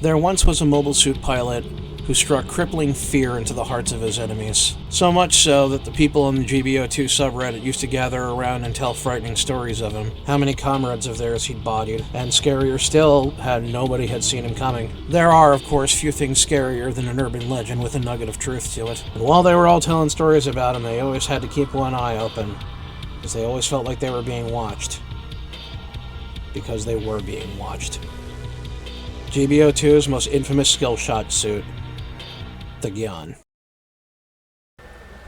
There once was a mobile suit pilot who struck crippling fear into the hearts of his enemies. So much so that the people on the GBO2 subreddit used to gather around and tell frightening stories of him, how many comrades of theirs he'd bodied, and scarier still, how nobody had seen him coming. There are, of course, few things scarier than an urban legend with a nugget of truth to it. And while they were all telling stories about him, they always had to keep one eye open, because they always felt like they were being watched. Because they were being watched. GBO2's most infamous skill shot suit. The Gyan.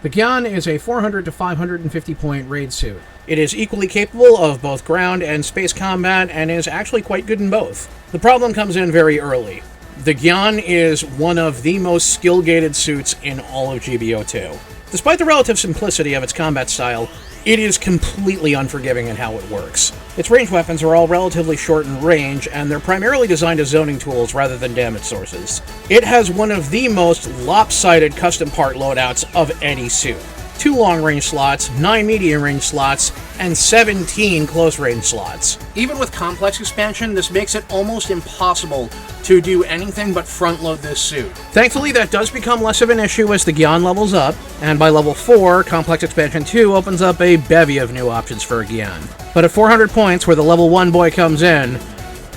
The Gyan is a 400 to 550 point raid suit. It is equally capable of both ground and space combat, and is actually quite good in both. The problem comes in very early. The Gyan is one of the most skill-gated suits in all of GBO2. Despite the relative simplicity of its combat style, it is completely unforgiving in how it works. Its ranged weapons are all relatively short in range, and they're primarily designed as zoning tools rather than damage sources. It has one of the most lopsided custom part loadouts of any suit. 2 long-range slots, 9 medium-range slots, and 17 close-range slots. Even with complex expansion, this makes it almost impossible to do anything but front-load this suit. Thankfully, that does become less of an issue as the Gyan levels up, and by level 4, Complex Expansion 2 opens up a bevy of new options for a Gyan. But at 400 points, where the level 1 boy comes in,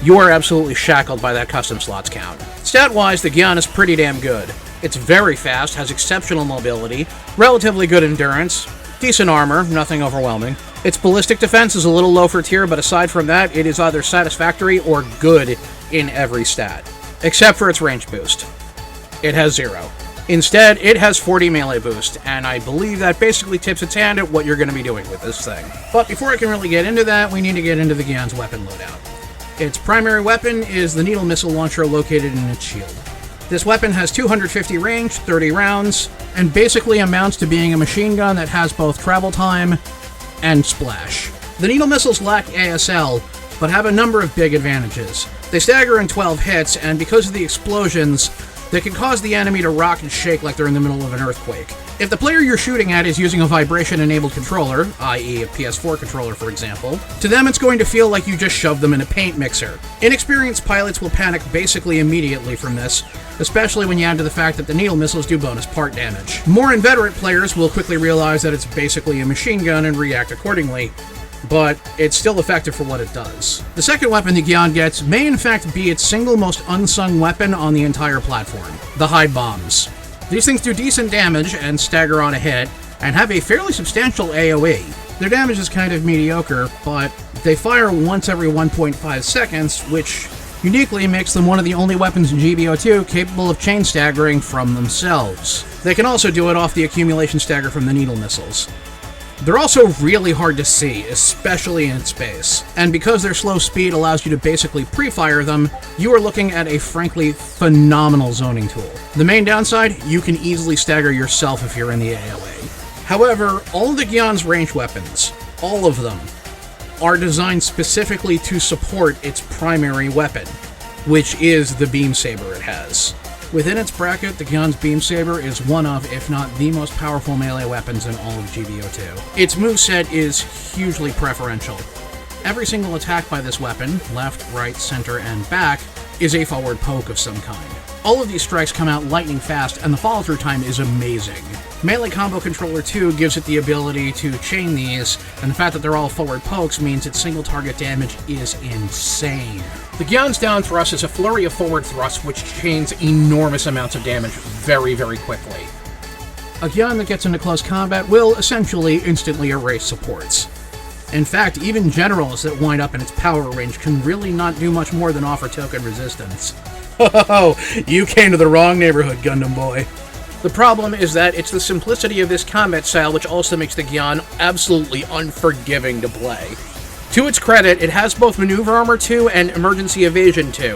you are absolutely shackled by that custom slots count. Stat-wise, the Gyan is pretty damn good. It's very fast, has exceptional mobility, relatively good endurance, decent armor, nothing overwhelming. Its ballistic defense is a little low for tier, but aside from that, it is either satisfactory or good in every stat. Except for its range boost. It has 0. Instead, it has 40 melee boost, and I believe that basically tips its hand at what you're going to be doing with this thing. But before I can really get into that, we need to get into the Gyan's weapon loadout. Its primary weapon is the needle missile launcher located in its shield. This weapon has 250 range, 30 rounds, and basically amounts to being a machine gun that has both travel time and splash. The needle missiles lack ASL, but have a number of big advantages. They stagger in 12 hits, and because of the explosions, they can cause the enemy to rock and shake like they're in the middle of an earthquake. If the player you're shooting at is using a vibration-enabled controller, i.e. a PS4 controller for example, to them it's going to feel like you just shoved them in a paint mixer. Inexperienced pilots will panic basically immediately from this, especially when you add to the fact that the needle missiles do bonus part damage. More inveterate players will quickly realize that it's basically a machine gun and react accordingly, but it's still effective for what it does. The second weapon the Gyan gets may in fact be its single most unsung weapon on the entire platform, the hide bombs. These things do decent damage and stagger on a hit, and have a fairly substantial AoE. Their damage is kind of mediocre, but they fire once every 1.5 seconds, which uniquely makes them one of the only weapons in GBO2 capable of chain staggering from themselves. They can also do it off the accumulation stagger from the needle missiles. They're also really hard to see, especially in space, and because their slow speed allows you to basically pre-fire them, you are looking at a frankly phenomenal zoning tool. The main downside, you can easily stagger yourself if you're in the AoE. However, all of the Gyan's ranged weapons, all of them, are designed specifically to support its primary weapon, which is the beam saber it has. Within its bracket, the Gyan's beam saber is one of, if not the most powerful melee weapons in all of GBO2. Its moveset is hugely preferential. Every single attack by this weapon, left, right, center, and back, is a forward poke of some kind. All of these strikes come out lightning fast, and the follow-through time is amazing. Melee Combo Controller 2 gives it the ability to chain these, and the fact that they're all forward pokes means its single target damage is insane. The Gyan's down thrust is a flurry of forward thrusts which chains enormous amounts of damage very, very quickly. A Gyan that gets into close combat will essentially instantly erase supports. In fact, even generals that wind up in its power range can really not do much more than offer token resistance. Oh, you came to the wrong neighborhood, Gundam boy. The problem is that it's the simplicity of this combat style which also makes the Gyan absolutely unforgiving to play. To its credit, it has both Maneuver Armor 2 and Emergency Evasion 2,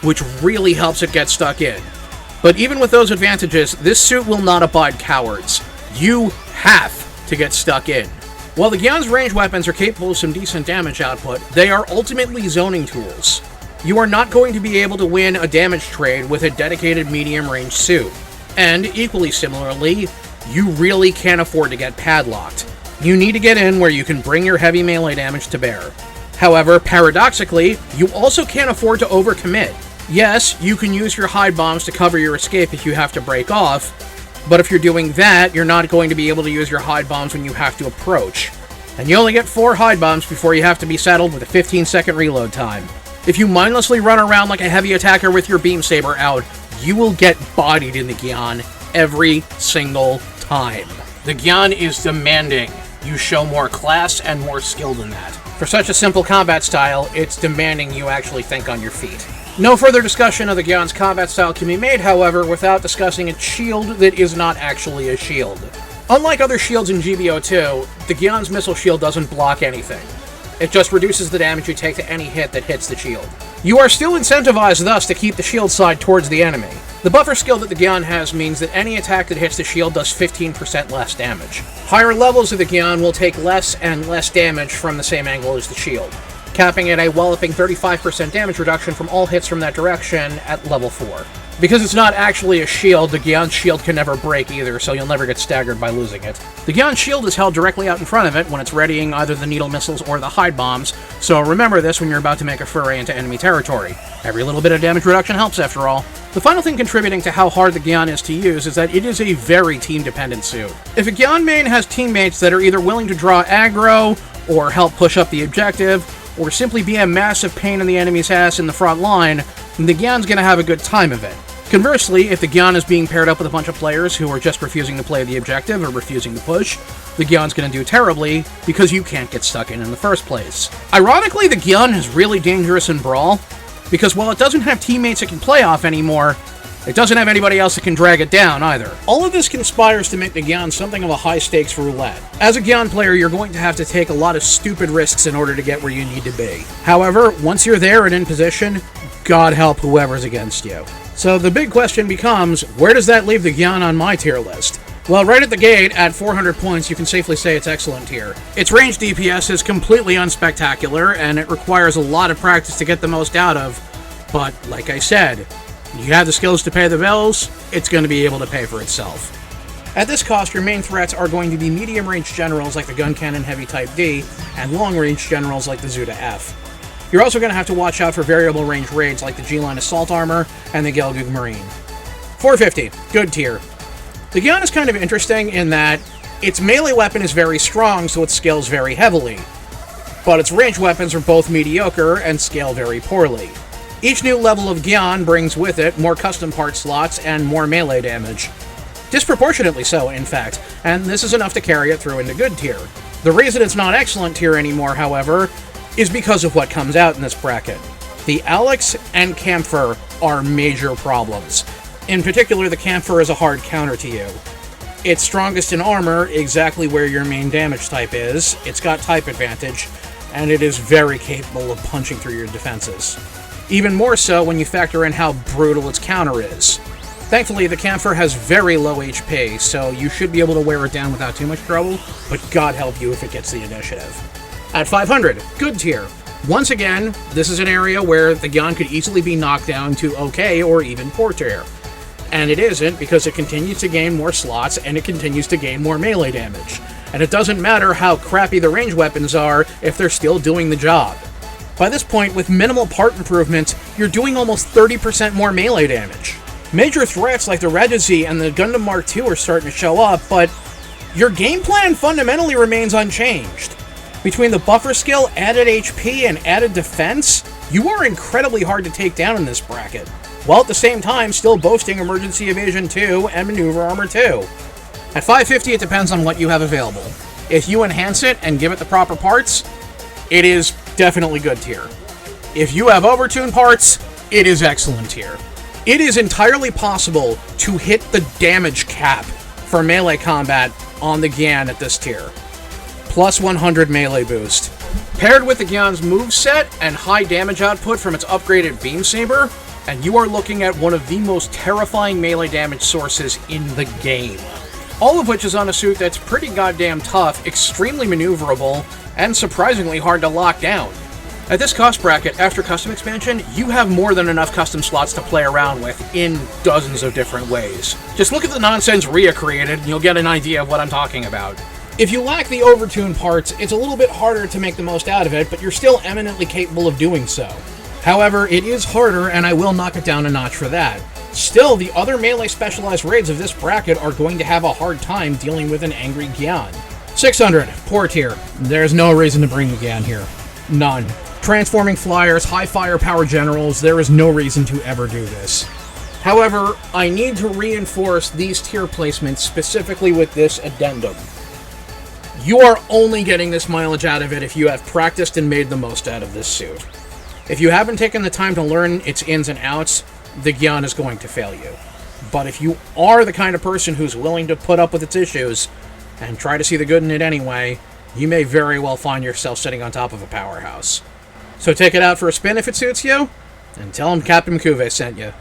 which really helps it get stuck in. But even with those advantages, this suit will not abide cowards. You have to get stuck in. While the Gyan's ranged weapons are capable of some decent damage output, they are ultimately zoning tools. You are not going to be able to win a damage trade with a dedicated medium-range suit. And, equally similarly, you really can't afford to get padlocked. You need to get in where you can bring your heavy melee damage to bear. However, paradoxically, you also can't afford to overcommit. Yes, you can use your hide bombs to cover your escape if you have to break off, but if you're doing that, you're not going to be able to use your hide bombs when you have to approach. And you only get 4 hide bombs before you have to be saddled with a 15-second reload time. If you mindlessly run around like a heavy attacker with your beam saber out, you will get bodied in the Gyan every single time. The Gyan is demanding you show more class and more skill than that. For such a simple combat style, it's demanding you actually think on your feet. No further discussion of the Gyan's combat style can be made, however, without discussing its shield that is not actually a shield. Unlike other shields in GBO2, the Gyan's missile shield doesn't block anything. It just reduces the damage you take to any hit that hits the shield. You are still incentivized, thus, to keep the shield side towards the enemy. The buffer skill that the Gyan has means that any attack that hits the shield does 15% less damage. Higher levels of the Gyan will take less and less damage from the same angle as the shield, capping at a walloping 35% damage reduction from all hits from that direction at level 4. Because it's not actually a shield, the Gyan's shield can never break either, so you'll never get staggered by losing it. The Gyan's shield is held directly out in front of it when it's readying either the needle missiles or the hide bombs, so remember this when you're about to make a foray into enemy territory. Every little bit of damage reduction helps, after all. The final thing contributing to how hard the Gyan is to use is that it is a very team-dependent suit. If a Gyan main has teammates that are either willing to draw aggro, or help push up the objective, or simply be a massive pain in the enemy's ass in the front line, then the Gyan's gonna have a good time of it. Conversely, if the Gyan is being paired up with a bunch of players who are just refusing to play the objective or refusing to push, the Gyan's gonna do terribly because you can't get stuck in the first place. Ironically, the Gyan is really dangerous in Brawl, because while it doesn't have teammates it can play off anymore, it doesn't have anybody else that can drag it down either. All of this conspires to make the Gyan something of a high-stakes roulette. As a Gyan player, you're going to have to take a lot of stupid risks in order to get where you need to be. However, once you're there and in position, God help whoever's against you. So the big question becomes, where does that leave the Gyan on my tier list? Well, right at the gate, at 400 points, you can safely say it's excellent tier. Its range DPS is completely unspectacular, and it requires a lot of practice to get the most out of. But, like I said, you have the skills to pay the bills, it's going to be able to pay for itself. At this cost, your main threats are going to be medium-range generals like the Gun Cannon Heavy Type D, and long-range generals like the Zuda F. You're also going to have to watch out for variable range raids like the G-Line Assault Armor and the Gelgug Marine. 450, good tier. The Gyan is kind of interesting in that its melee weapon is very strong, so it scales very heavily, but its range weapons are both mediocre and scale very poorly. Each new level of Gyan brings with it more custom part slots and more melee damage. Disproportionately so, in fact, and this is enough to carry it through into good tier. The reason it's not excellent tier anymore, however, is because of what comes out in this bracket. The Alex and Camphor are major problems. In particular, the Camphor is a hard counter to you. It's strongest in armor, exactly where your main damage type is, it's got type advantage, and it is very capable of punching through your defenses. Even more so when you factor in how brutal its counter is. Thankfully, the Camphor has very low HP, so you should be able to wear it down without too much trouble, but God help you if it gets the initiative. At 500, good tier. Once again, this is an area where the Gyan could easily be knocked down to okay or even poor tier. And it isn't, because it continues to gain more slots and it continues to gain more melee damage. And it doesn't matter how crappy the range weapons are if they're still doing the job. By this point, with minimal part improvements, you're doing almost 30% more melee damage. Major threats like the Rhia and the Gundam Mark II are starting to show up, but your game plan fundamentally remains unchanged. Between the buffer skill, added HP, and added defense, you are incredibly hard to take down in this bracket, while at the same time still boasting Emergency Evasion 2 and Maneuver Armor 2. At 550, it depends on what you have available. If you enhance it and give it the proper parts, it is definitely good tier. If you have overtuned parts, it is excellent tier. It is entirely possible to hit the damage cap for melee combat on the Gyan at this tier. Plus 100 melee boost. Paired with the Gyan's moveset and high damage output from its upgraded Beam Saber, and you are looking at one of the most terrifying melee damage sources in the game. All of which is on a suit that's pretty goddamn tough, extremely maneuverable, and surprisingly hard to lock down. At this cost bracket, after custom expansion, you have more than enough custom slots to play around with in dozens of different ways. Just look at the nonsense Rhia created, and you'll get an idea of what I'm talking about. If you lack the overtuned parts, it's a little bit harder to make the most out of it, but you're still eminently capable of doing so. However, it is harder, and I will knock it down a notch for that. Still, the other melee specialized raids of this bracket are going to have a hard time dealing with an angry Gyan. 600, poor tier. There's no reason to bring the Gyan here. None. Transforming flyers, high firepower generals, there is no reason to ever do this. However, I need to reinforce these tier placements specifically with this addendum. You are only getting this mileage out of it if you have practiced and made the most out of this suit. If you haven't taken the time to learn its ins and outs, the Gyan is going to fail you. But if you are the kind of person who's willing to put up with its issues and try to see the good in it anyway, you may very well find yourself sitting on top of a powerhouse. So take it out for a spin if it suits you, and tell him Captain Kuve sent you.